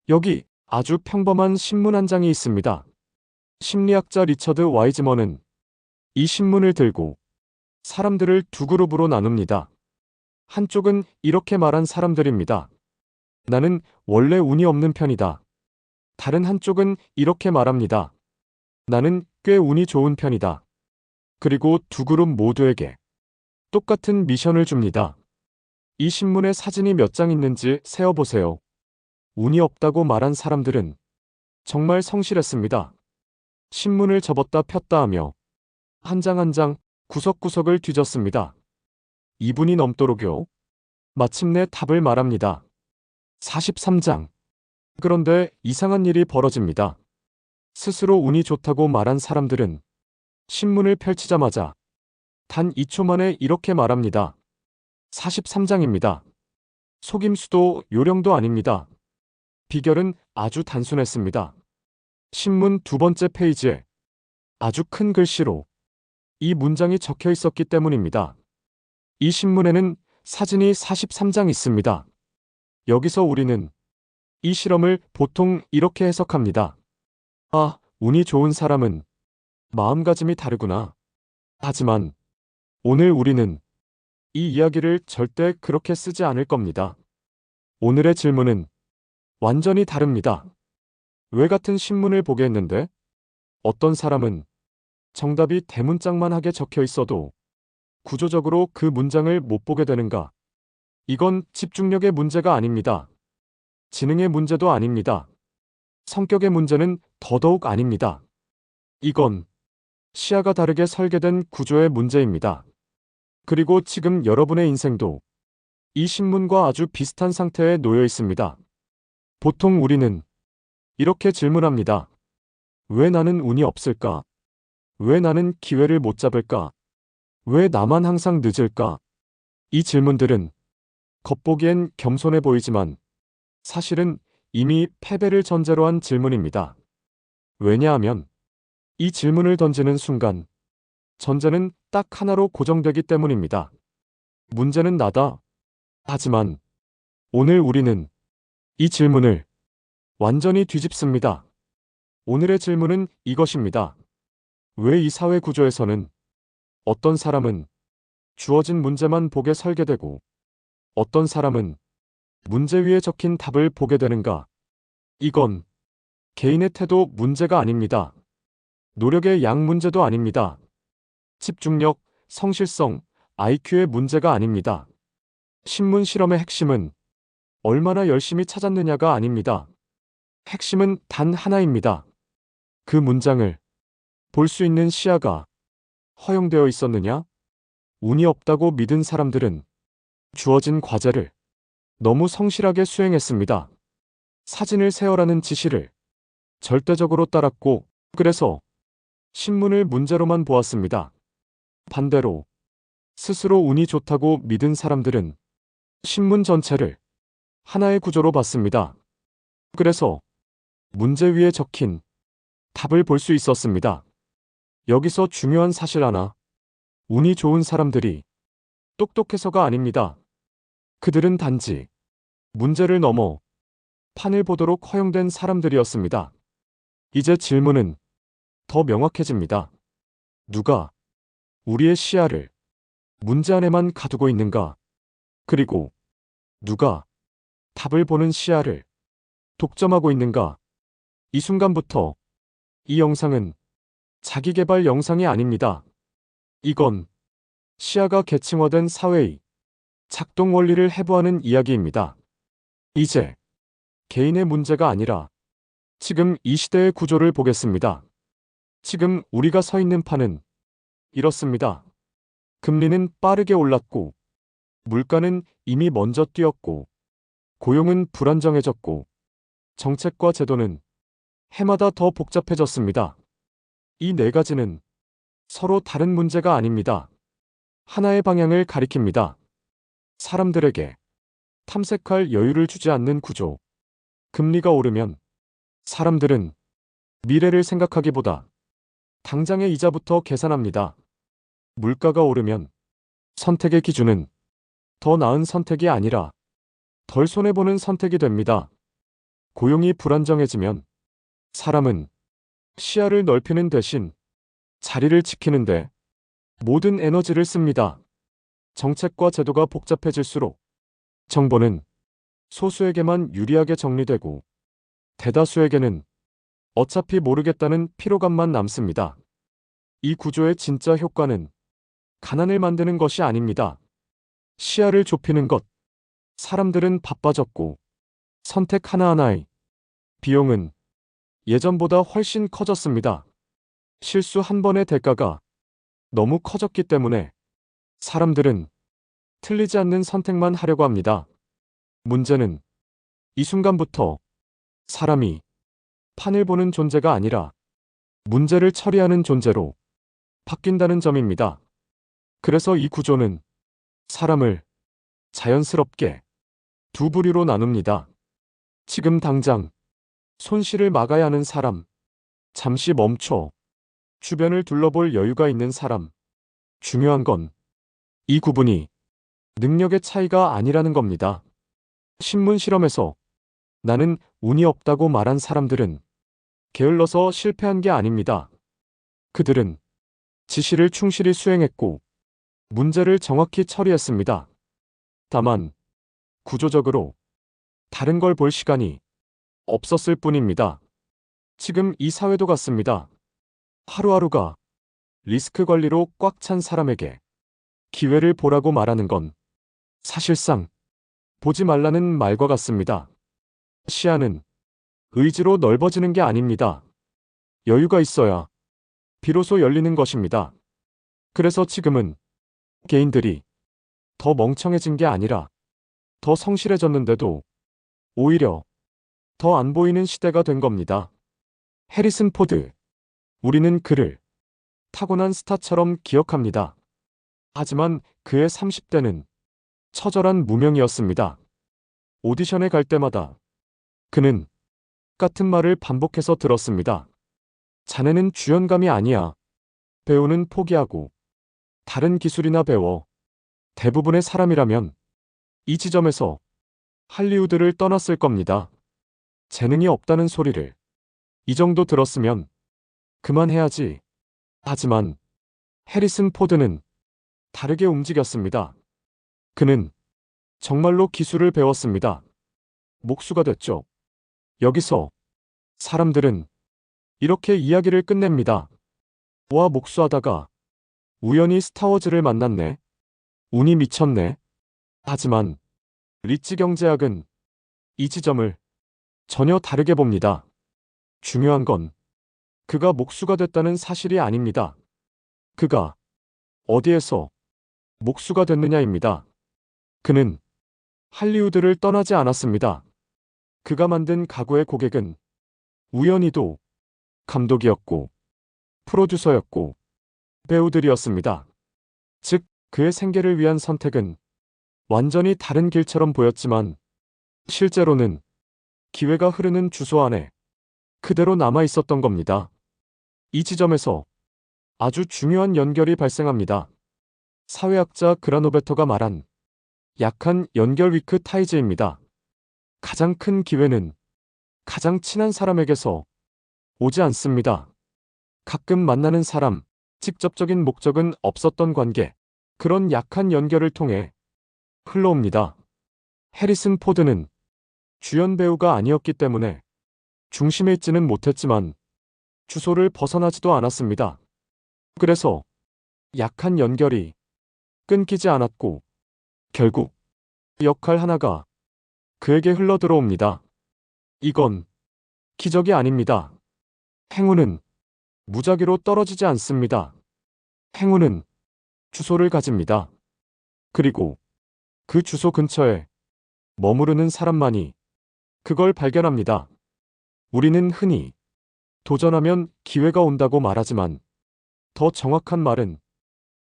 여기 아주 평범한 신문 한 장이 있습니다. 심리학자 리처드 와이즈먼은 이 신문을 들고 사람들을 두 그룹으로 나눕니다. 한쪽은 이렇게 말한 사람들입니다. 나는 원래 운이 없는 편이다. 다른 한쪽은 이렇게 말합니다. 나는 꽤 운이 좋은 편이다. 그리고 두 그룹 모두에게 똑같은 미션을 줍니다. 이 신문에 사진이 몇 장 있는지 세어보세요. 운이 없다고 말한 사람들은 정말 성실했습니다. 신문을 접었다 폈다 하며 한 장 한 장 구석구석을 뒤졌습니다. 2분이 넘도록요. 마침내 답을 말합니다. 43장. 그런데 이상한 일이 벌어집니다. 스스로 운이 좋다고 말한 사람들은 신문을 펼치자마자 단 2초 만에 이렇게 말합니다. 43장입니다. 속임수도 요령도 아닙니다. 비결은 아주 단순했습니다. 신문 두 번째 페이지에 아주 큰 글씨로 이 문장이 적혀 있었기 때문입니다. 이 신문에는 사진이 43장 있습니다. 여기서 우리는 이 실험을 보통 이렇게 해석합니다. 아, 운이 좋은 사람은 마음가짐이 다르구나. 하지만 오늘 우리는 이 이야기를 절대 그렇게 쓰지 않을 겁니다. 오늘의 질문은 완전히 다릅니다. 왜 같은 신문을 보게 했는데 어떤 사람은 정답이 대문짝만하게 적혀 있어도 구조적으로 그 문장을 못 보게 되는가? 이건 집중력의 문제가 아닙니다. 지능의 문제도 아닙니다. 성격의 문제는 더더욱 아닙니다. 이건 시야가 다르게 설계된 구조의 문제입니다. 그리고 지금 여러분의 인생도 이 신문과 아주 비슷한 상태에 놓여 있습니다. 보통 우리는 이렇게 질문합니다. 왜 나는 운이 없을까? 왜 나는 기회를 못 잡을까? 왜 나만 항상 늦을까? 이 질문들은 겉보기엔 겸손해 보이지만 사실은 이미 패배를 전제로 한 질문입니다. 왜냐하면 이 질문을 던지는 순간 전제는 딱 하나로 고정되기 때문입니다. 문제는 나다. 하지만 오늘 우리는 이 질문을 완전히 뒤집습니다. 오늘의 질문은 이것입니다. 왜 이 사회 구조에서는 어떤 사람은 주어진 문제만 보게 설계되고 어떤 사람은 문제 위에 적힌 답을 보게 되는가? 이건 개인의 태도 문제가 아닙니다. 노력의 양 문제도 아닙니다. 집중력, 성실성, IQ의 문제가 아닙니다. 신문 실험의 핵심은 얼마나 열심히 찾았느냐가 아닙니다. 핵심은 단 하나입니다. 그 문장을 볼 수 있는 시야가 허용되어 있었느냐? 운이 없다고 믿은 사람들은 주어진 과제를 너무 성실하게 수행했습니다. 사진을 세어라는 지시를 절대적으로 따랐고, 그래서 신문을 문제로만 보았습니다. 반대로 스스로 운이 좋다고 믿은 사람들은 신문 전체를 하나의 구조로 봤습니다. 그래서 문제 위에 적힌 답을 볼 수 있었습니다. 여기서 중요한 사실 하나. 운이 좋은 사람들이 똑똑해서가 아닙니다. 그들은 단지 문제를 넘어 판을 보도록 허용된 사람들이었습니다. 이제 질문은 더 명확해집니다. 누가 우리의 시야를 문제 안에만 가두고 있는가? 그리고 누가 답을 보는 시야를 독점하고 있는가? 이 순간부터 이 영상은 자기계발 영상이 아닙니다. 이건 시야가 계층화된 사회의 작동 원리를 해부하는 이야기입니다. 이제 개인의 문제가 아니라 지금 이 시대의 구조를 보겠습니다. 지금 우리가 서 있는 판은 이렇습니다. 금리는 빠르게 올랐고, 물가는 이미 먼저 뛰었고, 고용은 불안정해졌고, 정책과 제도는 해마다 더 복잡해졌습니다. 이 네 가지는 서로 다른 문제가 아닙니다. 하나의 방향을 가리킵니다. 사람들에게 탐색할 여유를 주지 않는 구조. 금리가 오르면 사람들은 미래를 생각하기보다 당장의 이자부터 계산합니다. 물가가 오르면 선택의 기준은 더 나은 선택이 아니라 덜 손해보는 선택이 됩니다. 고용이 불안정해지면 사람은 시야를 넓히는 대신 자리를 지키는데 모든 에너지를 씁니다. 정책과 제도가 복잡해질수록 정보는 소수에게만 유리하게 정리되고 대다수에게는 어차피 모르겠다는 피로감만 남습니다. 이 구조의 진짜 효과는 가난을 만드는 것이 아닙니다. 시야를 좁히는 것. 사람들은 바빠졌고 선택 하나하나의 비용은 예전보다 훨씬 커졌습니다. 실수 한 번의 대가가 너무 커졌기 때문에 사람들은 틀리지 않는 선택만 하려고 합니다. 문제는 이 순간부터 사람이 판을 보는 존재가 아니라 문제를 처리하는 존재로 바뀐다는 점입니다. 그래서 이 구조는 사람을 자연스럽게 두 부류로 나눕니다. 지금 당장 손실을 막아야 하는 사람, 잠시 멈춰 주변을 둘러볼 여유가 있는 사람. 중요한 건 이 구분이 능력의 차이가 아니라는 겁니다. 신문 실험에서 나는 운이 없다고 말한 사람들은 게을러서 실패한 게 아닙니다. 그들은 지시를 충실히 수행했고 문제를 정확히 처리했습니다. 다만 구조적으로 다른 걸 볼 시간이 없었을 뿐입니다. 지금 이 사회도 같습니다. 하루하루가 리스크 관리로 꽉 찬 사람에게 기회를 보라고 말하는 건 사실상 보지 말라는 말과 같습니다. 시야는 의지로 넓어지는 게 아닙니다. 여유가 있어야 비로소 열리는 것입니다. 그래서 지금은 개인들이 더 멍청해진 게 아니라 더 성실해졌는데도 오히려 더 안 보이는 시대가 된 겁니다. 해리슨 포드. 우리는 그를 타고난 스타처럼 기억합니다. 하지만 그의 30대는 처절한 무명이었습니다. 오디션에 갈 때마다 그는 같은 말을 반복해서 들었습니다. 자네는 주연감이 아니야. 배우는 포기하고 다른 기술이나 배워. 대부분의 사람이라면 이 지점에서 할리우드를 떠났을 겁니다. 재능이 없다는 소리를 이 정도 들었으면 그만해야지. 하지만 해리슨 포드는 다르게 움직였습니다. 그는 정말로 기술을 배웠습니다. 목수가 됐죠. 여기서 사람들은 이렇게 이야기를 끝냅니다. 와, 목수하다가 우연히 스타워즈를 만났네. 운이 미쳤네. 하지만 리치 경제학은 이 지점을 전혀 다르게 봅니다. 중요한 건 그가 목수가 됐다는 사실이 아닙니다. 그가 어디에서 목수가 됐느냐입니다. 그는 할리우드를 떠나지 않았습니다. 그가 만든 가구의 고객은 우연히도 감독이었고 프로듀서였고 배우들이었습니다. 즉, 그의 생계를 위한 선택은 완전히 다른 길처럼 보였지만 실제로는 기회가 흐르는 주소 안에 그대로 남아 있었던 겁니다. 이 지점에서 아주 중요한 연결이 발생합니다. 사회학자 그라노베터가 말한 약한 연결 위크 타이즈입니다. 가장 큰 기회는 가장 친한 사람에게서 오지 않습니다. 가끔 만나는 사람, 직접적인 목적은 없었던 관계, 그런 약한 연결을 통해 흘러옵니다. 해리슨 포드는 주연 배우가 아니었기 때문에 중심에 있지는 못했지만 주소를 벗어나지도 않았습니다. 그래서 약한 연결이 끊기지 않았고 결국 역할 하나가 그에게 흘러들어옵니다. 이건 기적이 아닙니다. 행운은 무작위로 떨어지지 않습니다. 행운은 주소를 가집니다. 그리고 그 주소 근처에 머무르는 사람만이 그걸 발견합니다. 우리는 흔히 도전하면 기회가 온다고 말하지만 더 정확한 말은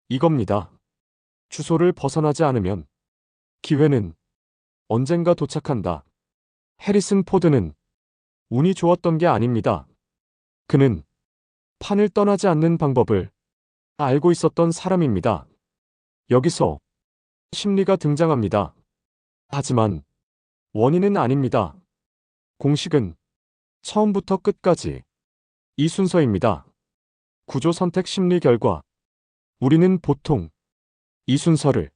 이겁니다. 주소를 벗어나지 않으면 기회는 언젠가 도착한다. 해리슨 포드는 운이 좋았던 게 아닙니다. 그는 판을 떠나지 않는 방법을 알고 있었던 사람입니다. 여기서 심리가 등장합니다. 하지만 원인은 아닙니다. 공식은 처음부터 끝까지 이 순서입니다. 구조 선택 심리 결과. 우리는 보통 이 순서를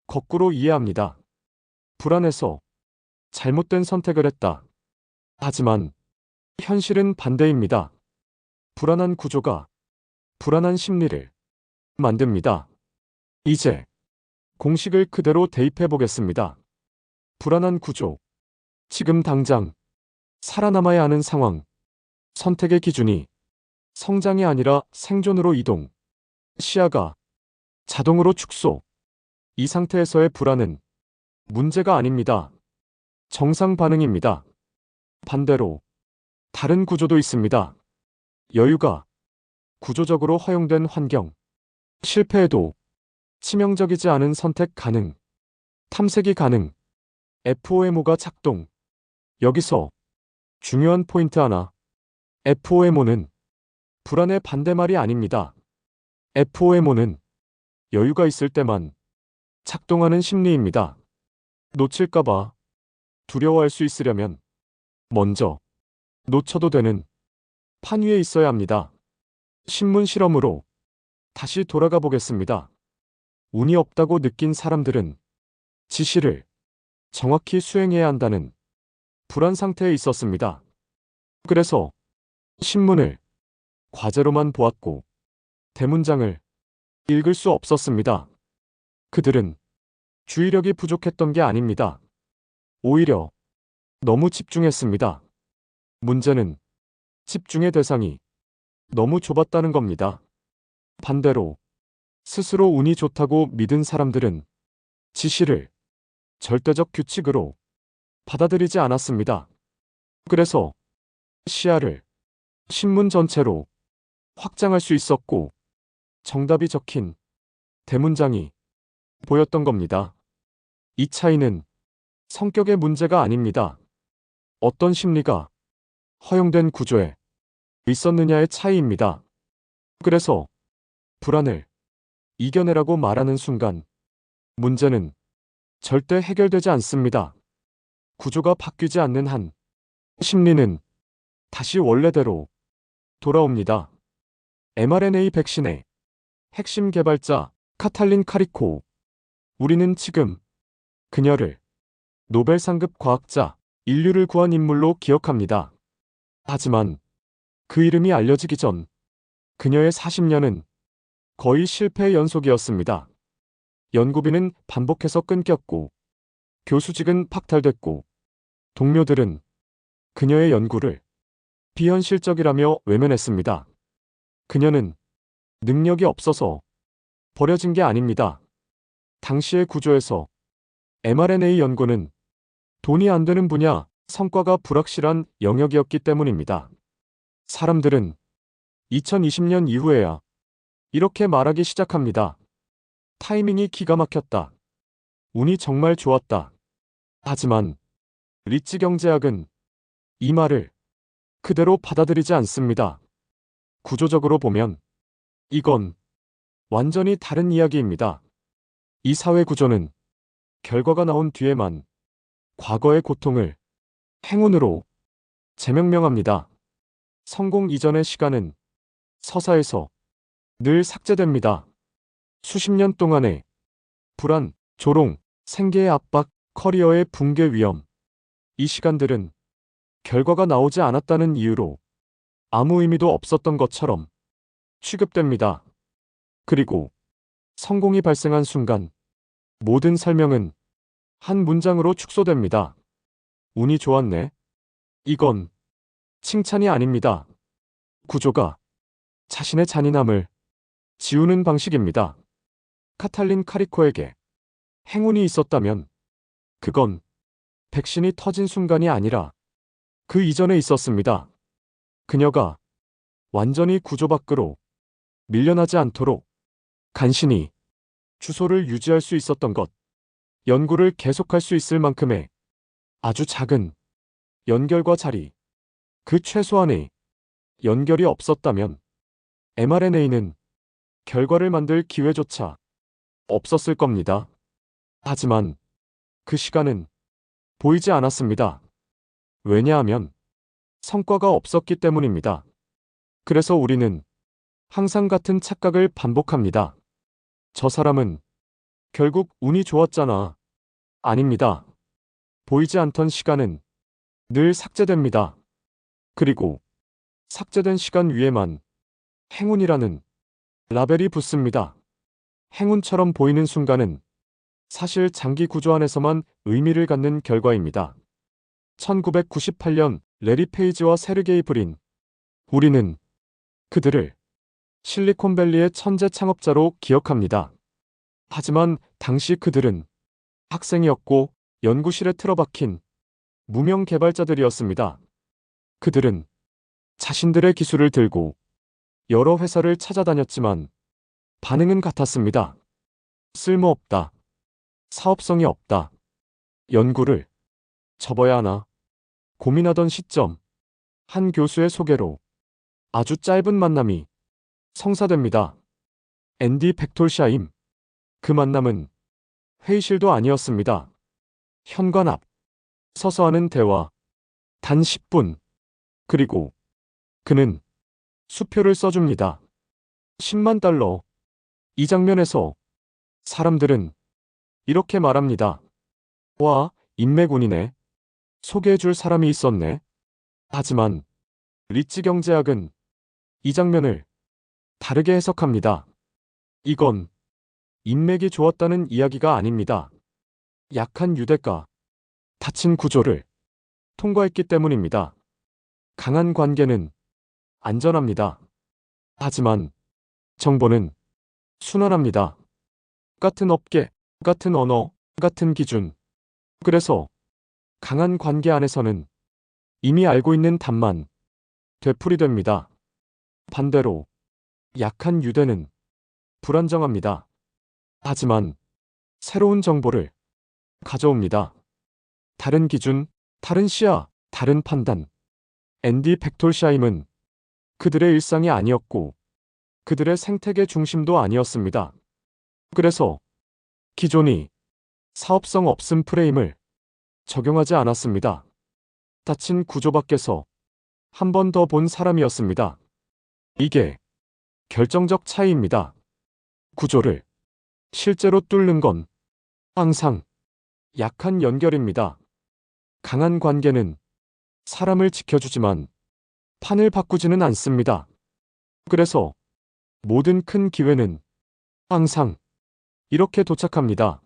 거꾸로 이해합니다. 불안해서 잘못된 선택을 했다. 하지만 현실은 반대입니다. 불안한 구조가 불안한 심리를 만듭니다. 이제 공식을 그대로 대입해 보겠습니다. 불안한 구조. 지금 당장 살아남아야 하는 상황. 선택의 기준이 성장이 아니라 생존으로 이동. 시야가 자동으로 축소. 이 상태에서의 불안은 문제가 아닙니다. 정상 반응입니다. 반대로 다른 구조도 있습니다. 여유가 구조적으로 허용된 환경. 실패해도 치명적이지 않은 선택 가능. 탐색이 가능. FOMO가 작동. 여기서 중요한 포인트 하나. FOMO는 불안의 반대말이 아닙니다. FOMO는 여유가 있을 때만 작동하는 심리입니다. 놓칠까봐 두려워할 수 있으려면 먼저 놓쳐도 되는 판 위에 있어야 합니다. 신문 실험으로 다시 돌아가 보겠습니다. 운이 없다고 느낀 사람들은 지시를 정확히 수행해야 한다는 불안 상태에 있었습니다. 그래서 신문을 과제로만 보았고 대문장을 읽을 수 없었습니다. 그들은 주의력이 부족했던 게 아닙니다. 오히려 너무 집중했습니다. 문제는 집중의 대상이 너무 좁았다는 겁니다. 반대로 스스로 운이 좋다고 믿은 사람들은 지시를 절대적 규칙으로 받아들이지 않았습니다. 그래서 시야를 신문 전체로 확장할 수 있었고 정답이 적힌 대문장이 보였던 겁니다. 이 차이는 성격의 문제가 아닙니다. 어떤 심리가 허용된 구조에 있었느냐의 차이입니다. 그래서 불안을 이겨내라고 말하는 순간 문제는 절대 해결되지 않습니다. 구조가 바뀌지 않는 한 심리는 다시 원래대로 돌아옵니다. mRNA 백신의 핵심 개발자 카탈린 카리코. 우리는 지금 그녀를 노벨 상급 과학자, 인류를 구한 인물로 기억합니다. 하지만 그 이름이 알려지기 전 그녀의 40년은 거의 실패의 연속이었습니다. 연구비는 반복해서 끊겼고 교수직은 박탈됐고 동료들은 그녀의 연구를 비현실적이라며 외면했습니다. 그녀는 능력이 없어서 버려진 게 아닙니다. 당시의 구조에서 mRNA 연구는 돈이 안 되는 분야, 성과가 불확실한 영역이었기 때문입니다. 사람들은 2020년 이후에야 이렇게 말하기 시작합니다. 타이밍이 기가 막혔다. 운이 정말 좋았다. 하지만 리츠 경제학은 이 말을 그대로 받아들이지 않습니다. 구조적으로 보면 이건 완전히 다른 이야기입니다. 이 사회 구조는 결과가 나온 뒤에만 과거의 고통을 행운으로 재명명합니다. 성공 이전의 시간은 서사에서 늘 삭제됩니다. 수십 년 동안의 불안, 조롱, 생계의 압박, 커리어의 붕괴 위험. 이 시간들은 결과가 나오지 않았다는 이유로 아무 의미도 없었던 것처럼 취급됩니다. 그리고 성공이 발생한 순간 모든 설명은 한 문장으로 축소됩니다. 운이 좋았네. 이건 칭찬이 아닙니다. 구조가 자신의 잔인함을 지우는 방식입니다. 카탈린 카리코에게 행운이 있었다면 그건 백신이 터진 순간이 아니라 그 이전에 있었습니다. 그녀가 완전히 구조 밖으로 밀려나지 않도록 간신히 주소를 유지할 수 있었던 것, 연구를 계속할 수 있을 만큼의 아주 작은 연결과 자리, 그 최소한의 연결이 없었다면 mRNA는 결과를 만들 기회조차 없었을 겁니다. 하지만 그 시간은 보이지 않았습니다. 왜냐하면 성과가 없었기 때문입니다. 그래서 우리는 항상 같은 착각을 반복합니다. 저 사람은 결국 운이 좋았잖아. 아닙니다. 보이지 않던 시간은 늘 삭제됩니다. 그리고 삭제된 시간 위에만 행운이라는 라벨이 붙습니다. 행운처럼 보이는 순간은 사실 장기 구조 안에서만 의미를 갖는 결과입니다. 1998년 레리 페이지와 세르게이 브린. 우리는 그들을 실리콘밸리의 천재 창업자로 기억합니다. 하지만 당시 그들은 학생이었고 연구실에 틀어박힌 무명 개발자들이었습니다. 그들은 자신들의 기술을 들고 여러 회사를 찾아다녔지만 반응은 같았습니다. 쓸모없다. 사업성이 없다. 연구를 접어야 하나 고민하던 시점, 한 교수의 소개로 아주 짧은 만남이 성사됩니다. 앤디 벡톨샤임. 그 만남은 회의실도 아니었습니다. 현관 앞 서서 하는 대화. 단 10분. 그리고 그는 수표를 써줍니다. 10만 달러. 이 장면에서 사람들은 이렇게 말합니다. 와, 인맥운이네. 소개해줄 사람이 있었네. 하지만 리츠 경제학은 이 장면을 다르게 해석합니다. 이건 인맥이 좋았다는 이야기가 아닙니다. 약한 유대가, 닫힌 구조를 통과했기 때문입니다. 강한 관계는 안전합니다. 하지만 정보는 순환합니다. 같은 업계, 같은 언어, 같은 기준. 그래서 강한 관계 안에서는 이미 알고 있는 답만 되풀이됩니다. 반대로 약한 유대는 불안정합니다. 하지만 새로운 정보를 가져옵니다. 다른 기준, 다른 시야, 다른 판단. 앤디 벡톨샤임은 그들의 일상이 아니었고 그들의 생태계 중심도 아니었습니다. 그래서 기존이 사업성 없음 프레임을 적용하지 않았습니다. 닫힌 구조 밖에서 한 번 더 본 사람이었습니다. 이게 결정적 차이입니다. 구조를 실제로 뚫는 건 항상 약한 연결입니다. 강한 관계는 사람을 지켜주지만 판을 바꾸지는 않습니다. 그래서 모든 큰 기회는 항상 이렇게 도착합니다.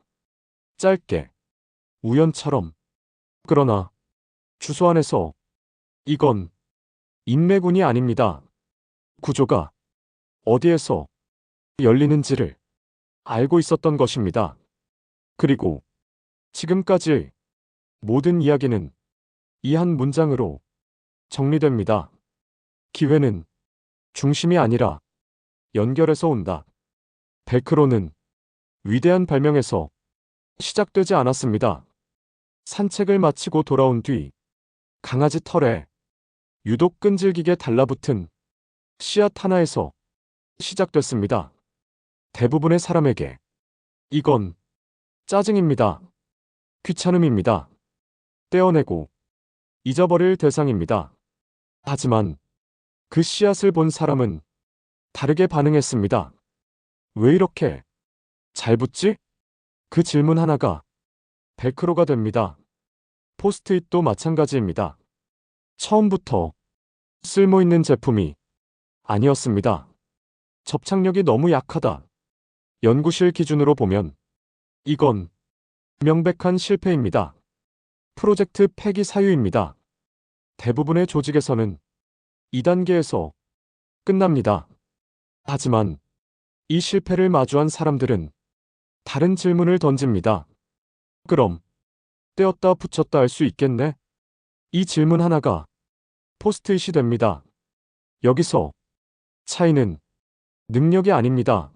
짧게, 우연처럼. 그러나 주소 안에서 이건 인맥운이 아닙니다. 구조가 어디에서 열리는지를 알고 있었던 것입니다. 그리고 지금까지의 모든 이야기는 이 한 문장으로 정리됩니다. 기회는 중심이 아니라 연결에서 온다. 벨크로는 위대한 발명에서 시작되지 않았습니다. 산책을 마치고 돌아온 뒤 강아지 털에 유독 끈질기게 달라붙은 씨앗 하나에서 시작됐습니다. 대부분의 사람에게 이건 짜증입니다. 귀찮음입니다. 떼어내고 잊어버릴 대상입니다. 하지만 그 씨앗을 본 사람은 다르게 반응했습니다. 왜 이렇게 잘 붙지? 그 질문 하나가 벨크로가 됩니다. 포스트잇도 마찬가지입니다. 처음부터 쓸모있는 제품이 아니었습니다. 접착력이 너무 약하다. 연구실 기준으로 보면 이건 명백한 실패입니다. 프로젝트 폐기 사유입니다. 대부분의 조직에서는 2단계에서 끝납니다. 하지만 이 실패를 마주한 사람들은 다른 질문을 던집니다. 그럼 떼었다 붙였다 할 수 있겠네? 이 질문 하나가 포스트잇이 됩니다. 여기서 차이는 능력이 아닙니다.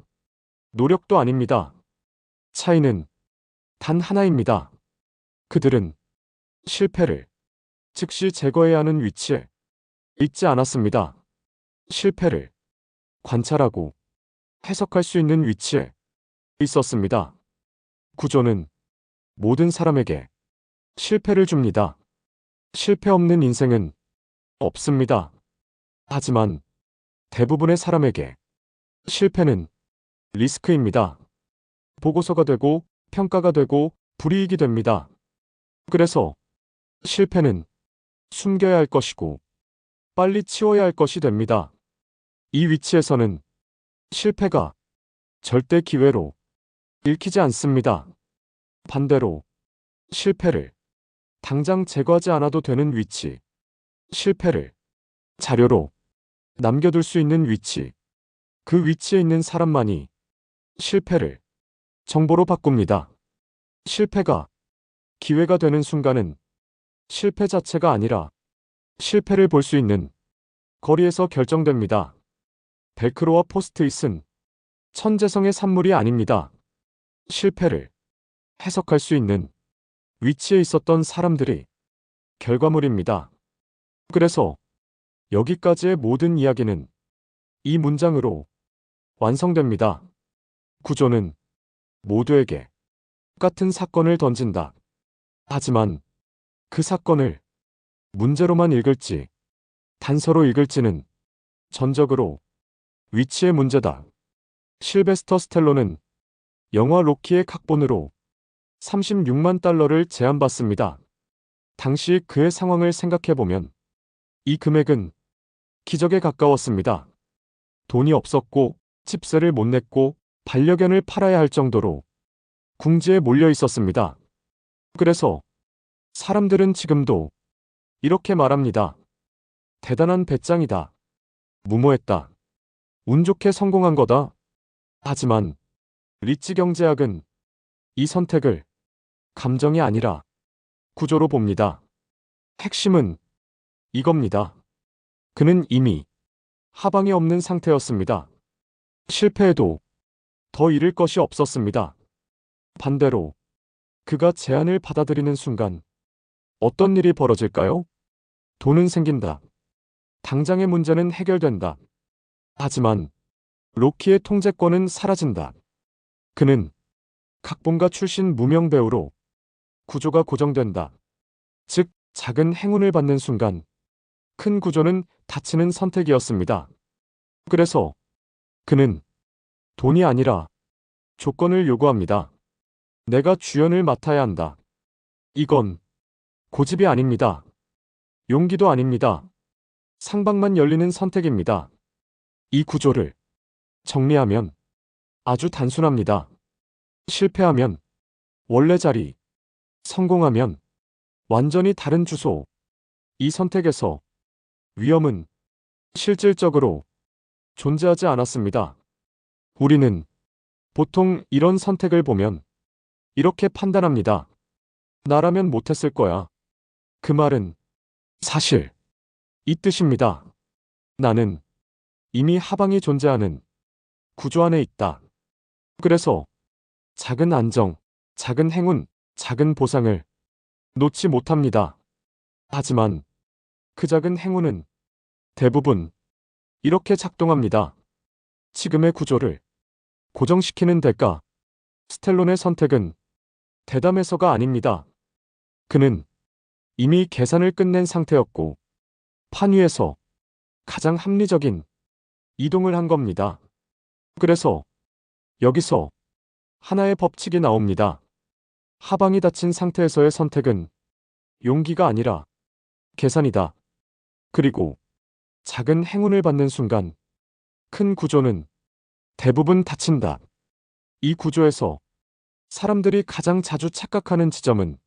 노력도 아닙니다. 차이는 단 하나입니다. 그들은 실패를 즉시 제거해야 하는 위치에 있지 않았습니다. 실패를 관찰하고 해석할 수 있는 위치에 있었습니다. 구조는 모든 사람에게 실패를 줍니다. 실패 없는 인생은 없습니다. 하지만 대부분의 사람에게 실패는 리스크입니다. 보고서가 되고 평가가 되고 불이익이 됩니다. 그래서 실패는 숨겨야 할 것이고 빨리 치워야 할 것이 됩니다. 이 위치에서는 실패가 절대 기회로 읽히지 않습니다. 반대로 실패를 당장 제거하지 않아도 되는 위치, 실패를 자료로 남겨둘 수 있는 위치, 그 위치에 있는 사람만이 실패를 정보로 바꿉니다. 실패가 기회가 되는 순간은 실패 자체가 아니라 실패를 볼 수 있는 거리에서 결정됩니다. 벨크로와 포스트잇은 천재성의 산물이 아닙니다. 실패를 해석할 수 있는 위치에 있었던 사람들이 결과물입니다. 그래서 여기까지의 모든 이야기는 이 문장으로 완성됩니다. 구조는 모두에게 똑같은 사건을 던진다. 하지만 그 사건을 문제로만 읽을지 단서로 읽을지는 전적으로 위치의 문제다. 실베스터 스텔론은 영화 로키의 각본으로 36만 달러를 제안받습니다. 당시 그의 상황을 생각해보면 이 금액은 기적에 가까웠습니다. 돈이 없었고 집세를 못 냈고 반려견을 팔아야 할 정도로 궁지에 몰려 있었습니다. 그래서 사람들은 지금도 이렇게 말합니다. 대단한 배짱이다. 무모했다. 운 좋게 성공한 거다. 하지만 리치 경제학은 이 선택을 감정이 아니라 구조로 봅니다. 핵심은 이겁니다. 그는 이미 하방이 없는 상태였습니다. 실패해도 더 잃을 것이 없었습니다. 반대로 그가 제안을 받아들이는 순간 어떤 일이 벌어질까요? 돈은 생긴다. 당장의 문제는 해결된다. 하지만 로키의 통제권은 사라진다. 그는 각본가 출신 무명 배우로 구조가 고정된다. 즉, 작은 행운을 받는 순간 큰 구조는 닫히는 선택이었습니다. 그래서 그는 돈이 아니라 조건을 요구합니다. 내가 주연을 맡아야 한다. 이건 고집이 아닙니다. 용기도 아닙니다. 상방만 열리는 선택입니다. 이 구조를 정리하면 아주 단순합니다. 실패하면 원래 자리, 성공하면 완전히 다른 주소. 이 선택에서 위험은 실질적으로 존재하지 않았습니다. 우리는 보통 이런 선택을 보면 이렇게 판단합니다. 나라면 못했을 거야. 그 말은 사실 이 뜻입니다. 나는 이미 하방이 존재하는 구조 안에 있다. 그래서 작은 안정, 작은 행운, 작은 보상을 놓지 못합니다. 하지만 그 작은 행운은 대부분 이렇게 작동합니다. 지금의 구조를 고정시키는 대가. 스텔론의 선택은 대담해서가 아닙니다. 그는 이미 계산을 끝낸 상태였고 판 위에서 가장 합리적인 이동을 한 겁니다. 그래서 여기서 하나의 법칙이 나옵니다. 하방이 닫힌 상태에서의 선택은 용기가 아니라 계산이다. 그리고 작은 행운을 받는 순간 큰 구조는 대부분 닫힌다. 이 구조에서 사람들이 가장 자주 착각하는 지점은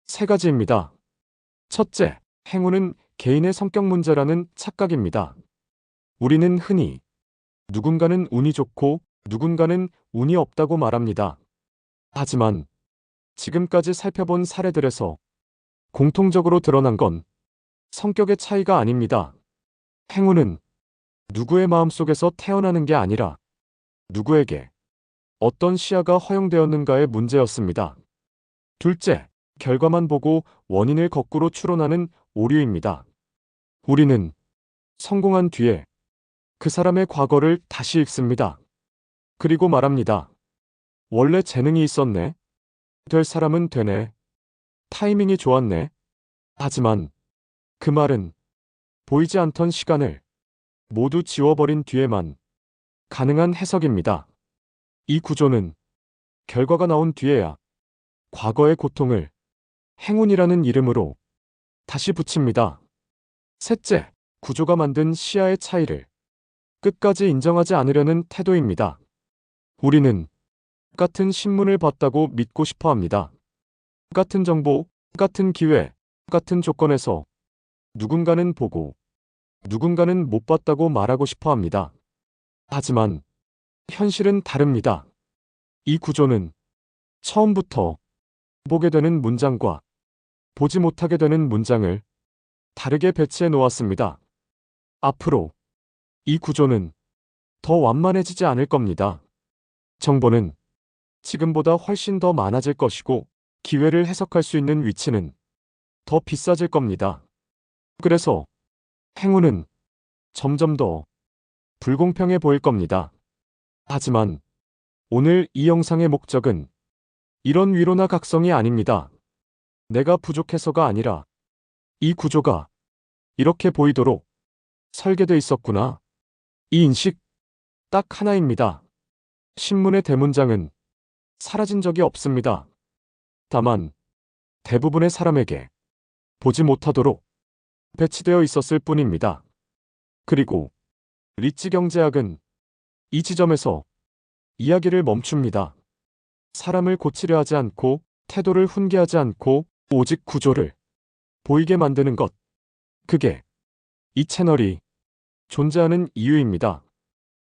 세 가지입니다. 첫째, 행운은 개인의 성격 문제라는 착각입니다. 우리는 흔히 누군가는 운이 좋고 누군가는 운이 없다고 말합니다. 하지만 지금까지 살펴본 사례들에서 공통적으로 드러난 건 성격의 차이가 아닙니다. 행운은 누구의 마음속에서 태어나는 게 아니라 누구에게 어떤 시야가 허용되었는가의 문제였습니다. 둘째, 결과만 보고 원인을 거꾸로 추론하는 오류입니다. 우리는 성공한 뒤에 그 사람의 과거를 다시 읽습니다. 그리고 말합니다. 원래 재능이 있었네. 될 사람은 되네. 타이밍이 좋았네. 하지만 그 말은 보이지 않던 시간을 모두 지워버린 뒤에만 가능한 해석입니다. 이 구조는 결과가 나온 뒤에야 과거의 고통을 행운이라는 이름으로 다시 붙입니다. 셋째, 구조가 만든 시야의 차이를 끝까지 인정하지 않으려는 태도입니다. 우리는 같은 신문을 봤다고 믿고 싶어 합니다. 같은 정보, 같은 기회, 같은 조건에서 누군가는 보고 누군가는 못 봤다고 말하고 싶어 합니다. 하지만 현실은 다릅니다. 이 구조는 처음부터 보게 되는 문장과 보지 못하게 되는 문장을 다르게 배치해 놓았습니다. 앞으로 이 구조는 더 완만해지지 않을 겁니다. 정보는 지금보다 훨씬 더 많아질 것이고 기회를 해석할 수 있는 위치는 더 비싸질 겁니다. 그래서 행운은 점점 더 불공평해 보일 겁니다. 하지만 오늘 이 영상의 목적은 이런 위로나 각성이 아닙니다. 내가 부족해서가 아니라 이 구조가 이렇게 보이도록 설계돼 있었구나. 이 인식 딱 하나입니다. 신문의 대문장은 사라진 적이 없습니다. 다만 대부분의 사람에게 보지 못하도록 배치되어 있었을 뿐입니다. 그리고 리츠 경제학은 이 지점에서 이야기를 멈춥니다. 사람을 고치려 하지 않고 태도를 훈계하지 않고 오직 구조를 보이게 만드는 것. 그게 이 채널이 존재하는 이유입니다.